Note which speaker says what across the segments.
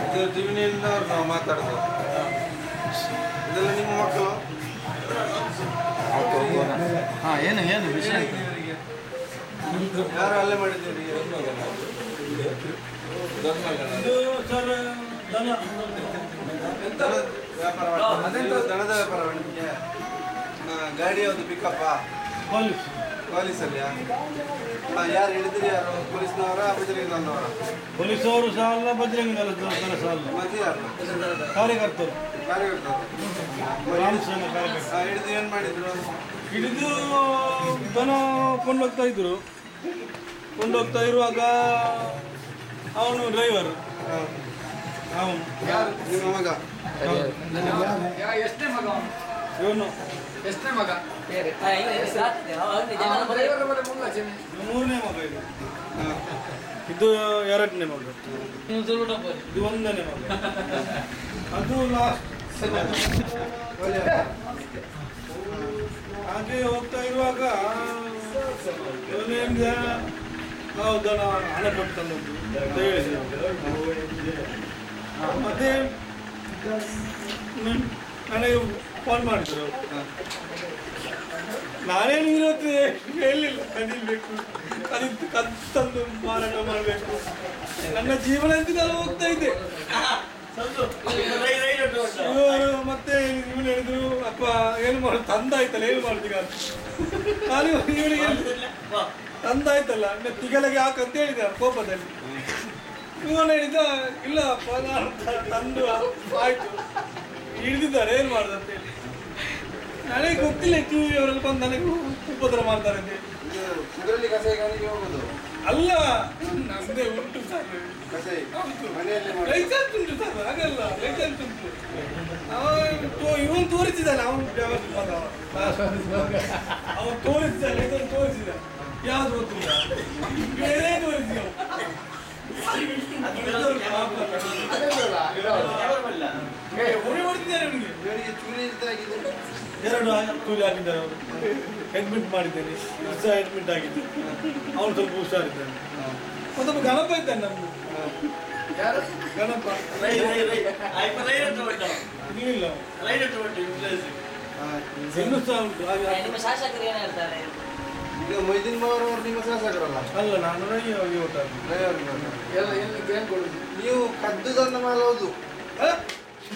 Speaker 1: ಇದು ಟಿವಿನಿಂದ ನಾವು ಮಾತಾಡೋದು. ಇದೆಲ್ಲ ನಿಮ್ಮ ಮಕ್ಕಳು?
Speaker 2: ಹಾಂ, ಏನು ಏನು ವಿಷಯ
Speaker 1: ಯಾರು ಅಲ್ಲೇ ಮಾಡಿದ್ದೀರಿ? ವ್ಯಾಪಾರ ದನದ ವ್ಯಾಪಾರ ನಿಮಗೆ? ಗಾಡಿ ಯಾವುದು? ಪಿಕಪ್ಪ? ಪೊಲೀಸಲ್ಲಿಯಾ? ಯಾರು ಹಿಡಿದ್ರಿ? ಯಾರು ಪೊಲೀಸ್ನವರ ಬಜರಂಗದವರ?
Speaker 3: ಪೊಲೀಸವರು ಸಹ ಅಲ್ಲ, ಬಜರಂಗದಳ ಸಹ ಅಲ್ಲ.
Speaker 1: ಮತ್ತೆ ಯಾರು?
Speaker 3: ಕಾರ್ಯಕರ್ತರು.
Speaker 1: ಹಿಡಿದು ಏನು ಮಾಡಿದ್ರು?
Speaker 3: ಹಿಡಿದು ದನ ಕೊಂಡೋಗ್ತಾ ಇರುವಾಗ ಅವನು ಡ್ರೈವರ್. ಅವನು
Speaker 1: ನಿಮ್ಮ ಮಗ?
Speaker 4: ಎಷ್ಟೇ ಮಗ?
Speaker 3: ಇವನು
Speaker 4: ಎಷ್ಟೇ ಮಗ?
Speaker 3: ಮೂರನೇ ಮಗ ಇದು. ಇದು ಎರಡನೇ ಮಗ. ಇದು ಒಂದನೇ ಮಗ. ಅದು ಲಾಸ್ಟ್. ಹಾಗೆ ಹೋಗ್ತಾ ಇರುವಾಗ ಇವನೇನಿದೆ, ನಾವು ದನ ಹಣ ಕೊಟ್ಟು ತಂದದ್ದು ಅಂತ ಹೇಳಿದ್ರು. ಮತ್ತೆ ನನಗೆ ಫೋನ್ ಮಾಡಿದ್ರು. ನಾನೇನು ಇವತ್ತು ಹೇಳಿಲ್ಲ, ಕದಿಬೇಕು, ಕದಿದ್ದು ಕತ್ತಂದು ಮಾರಾಟ ಮಾಡಬೇಕು, ನನ್ನ ಜೀವನ ಅಂತ ನಾನು ಹೋಗ್ತಾ ಇದ್ದೆ. ಇವರು ಮತ್ತೆ ಇವನು ಹೇಳಿದ್ರು, ಅಪ್ಪ ಏನು ಮಾಡ ತಂದಾಯ್ತಲ್ಲ, ಏನು ಮಾಡ್ತೀಗ ಅಂತ. ನಾನು ಇವನಿಗೆ ತಂದಾಯ್ತಲ್ಲ, ತಿಗಲಿಗೆ ಹಾಕಂತ ಹೇಳಿದ ಕೋಪದಲ್ಲಿ. ಇವನು ಹೇಳಿದ, ಇಲ್ಲ ಅಪ್ಪ ನಾನು ತಂದು ಆಯ್ತು, ಹಿಡಿದಿದ್ದಾರೆ, ಏನು ಮಾಡುದು ಅಂತ ಹೇಳಿ. ನನಗೆ ಗೊತ್ತಿಲ್ಲ ಟಿವಿ ಅವರಲ್ಲಿ ಬಂದು ನನಗೆ ಉಪದ್ರ ಮಾಡ್ತಾರೆ ಅಂತ ಹೇಳಿ. ಅಲ್ಲ, ನಮ್ದೇ ಉಂಟು ಸರ್, ಲೈಸೆನ್ಸ್ ಉಂಟು ಸರ್, ಹಾಗಲ್ಲ, ಲೈಸೆನ್ಸ್ ಉಂಟು. ಇವನು ತೋರಿಸಿದ್ದಾನೆ, ಅವನು ಅವನು ತೋರಿಸಿದ, ಲೈಸೆನ್ಸ್ ತೋರಿಸಿದ, ಯಾವ್ದು ಗೊತ್ತಿಲ್ಲ, ಬೇರೆ ತೋರಿಸಿದ. ಎರಡು ಚೂರಿ ಹಾಕಿದ್ದಾರೆ ಅವರು. ಅಡ್ಮಿಟ್ ಮಾಡಿದ್ದೇನೆ, ಅಡ್ಮಿಟ್ ಆಗಿದ್ದು. ಅವನು ಸ್ವಲ್ಪ ಹುಷಾರಿದ್ದಾನೆ. ಮತ್ತೊಬ್ಬ ಗಣಪ ಇದ್ದಾನೆ ನಮ್ದು. ಗಣಪ ಇಲ್ಲ, ಇನ್ನೂ ಸಹ ಉಂಟು.
Speaker 1: ಈಗ ಮೊಯ್ದೀನ್ ಬಾವರವರು ನಿಮ್ಮ ಶಾಸಕರಲ್ಲ?
Speaker 3: ಅಲ್ಲ, ನಾನು
Speaker 1: ನೀವು ಕದ್ದು ತಂದ ಮಾಲ್ ಹೌದು.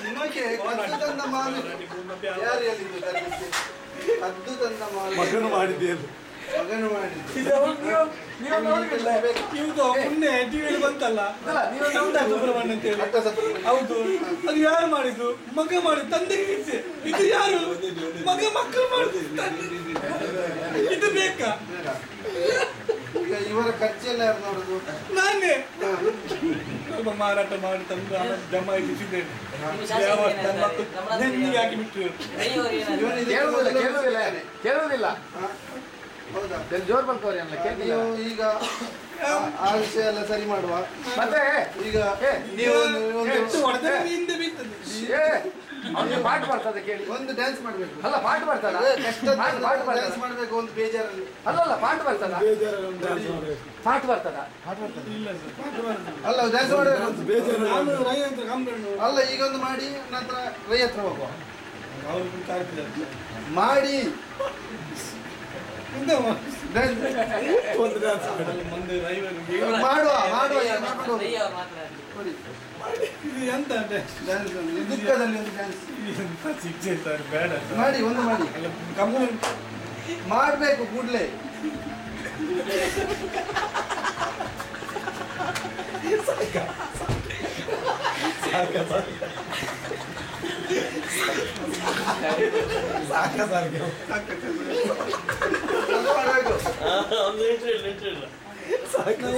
Speaker 1: ನಿಮಗೆ ಕದ್ದು ತಂದ ಮಾಲ್ ಯಾರು ಹೇಳಿದ್ದು? ಕದ್ದು ತಂದ ಮಾಲ್
Speaker 3: ಮಗನು ಮಾಡಿದ್ದೇನು?
Speaker 1: ಮಗನು ಮಾಡಿದ್ದು.
Speaker 3: ಇವ್ದು ಮೊನ್ನೆ ಟಿವಿಯಲ್ಲಿ ಬಂತಲ್ಲ, ಸುಬ್ರಹ್ಮಣ್ಯ ಅಂತ ಹೇಳಿ. ಹೌದು, ಅದು ಯಾರು ಮಾಡಿದ್ದು? ಮಗ ಮಾಡಿದ್ದು, ತಂದೆಗೆ ಇಚ್ಛೆ. ಇದು ಯಾರು? ಮಕ್ಕಳು ಮಾಡಿದ್ದು. ಇದು ಬೇಕಾ?
Speaker 1: ಈಗ ಇವರ ಖರ್ಚೆಲ್ಲ ಯಾರು ನೋಡುದು?
Speaker 3: ನಾನೇ ಸ್ವಲ್ಪ ಮಾರಾಟ ಮಾಡಿ ತಂದು ಜಮಾಯಿಸಿದ್ದೇನೆ. ನೆನ್ನಿಗೆ ಹಾಕಿ ಬಿಟ್ಟು
Speaker 4: ಕೇಳುವುದಿಲ್ಲ.
Speaker 1: ಹೌದಾ?
Speaker 4: ಜೋರ್ ಬರ್ಕೋರಿ ಅಲ್ಲ.
Speaker 1: ನೀವು ಈಗ ಆ ವಿಷಯ ಎಲ್ಲ ಸರಿ ಮಾಡುವ.
Speaker 4: ಮತ್ತೆ
Speaker 1: ಈಗ ನೀವು
Speaker 3: ಹಿಂದೆ ಬೀಳ್ತದೆ.
Speaker 4: ಅವ್ನಿಗೆ ಪಾಠ ಬರ್ತದೆ ಕೇಳಿ.
Speaker 1: ಒಂದು ಡ್ಯಾನ್ಸ್ ಮಾಡ್ಬೇಕು.
Speaker 4: ಅಲ್ಲ, ಪಾಠ ಬರ್ತದ?
Speaker 1: ಡ್ಯಾನ್ಸ್ ಮಾಡ್ಬೇಕು ಒಂದು ಬೇಜಾರಲ್ಲಿ.
Speaker 4: ಅಲ್ಲಲ್ಲ, ಪಾಠ ಬರ್ತದ? ಪಾಠ ಬರ್ತದ?
Speaker 1: ಅಲ್ಲ, ಡ್ಯಾನ್ಸ್ ಮಾಡ್ಬೇಕು. ಅಲ್ಲ, ಈಗ ಒಂದು ಮಾಡಿ ನಂತರ ರೈ ಹತ್ರ ಹೋಗುವ. ಮಾಡಿ ಮಾಡುವ
Speaker 3: ಎಂತ
Speaker 1: ದುಃಖದಲ್ಲಿ ಒಂದು ಡ್ಯಾನ್ಸ್ ಮಾಡಿ, ಒಂದು ಮಾಡಿ ಮಾಡಬೇಕು ಕೂಡಲೇ.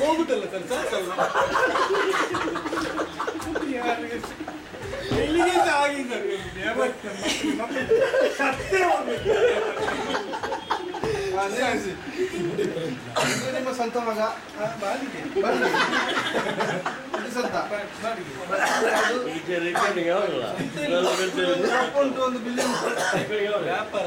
Speaker 3: ಹೋಗುತ್ತಲ್ಲ ಸರ್, ಸಾಕಲ್ಲ. ಎಲ್ಲಿಗೆ ಆಗಿದ್ದಾರೆ ಸತ್ಯ
Speaker 1: ನಿಮ್ಮ ಸ್ವಂತ ಮಗ ಸ್ವಂತ ಉಂಟು, ಒಂದು ಬಿಲ್ಡಿಂಗ್ ವ್ಯಾಪಾರ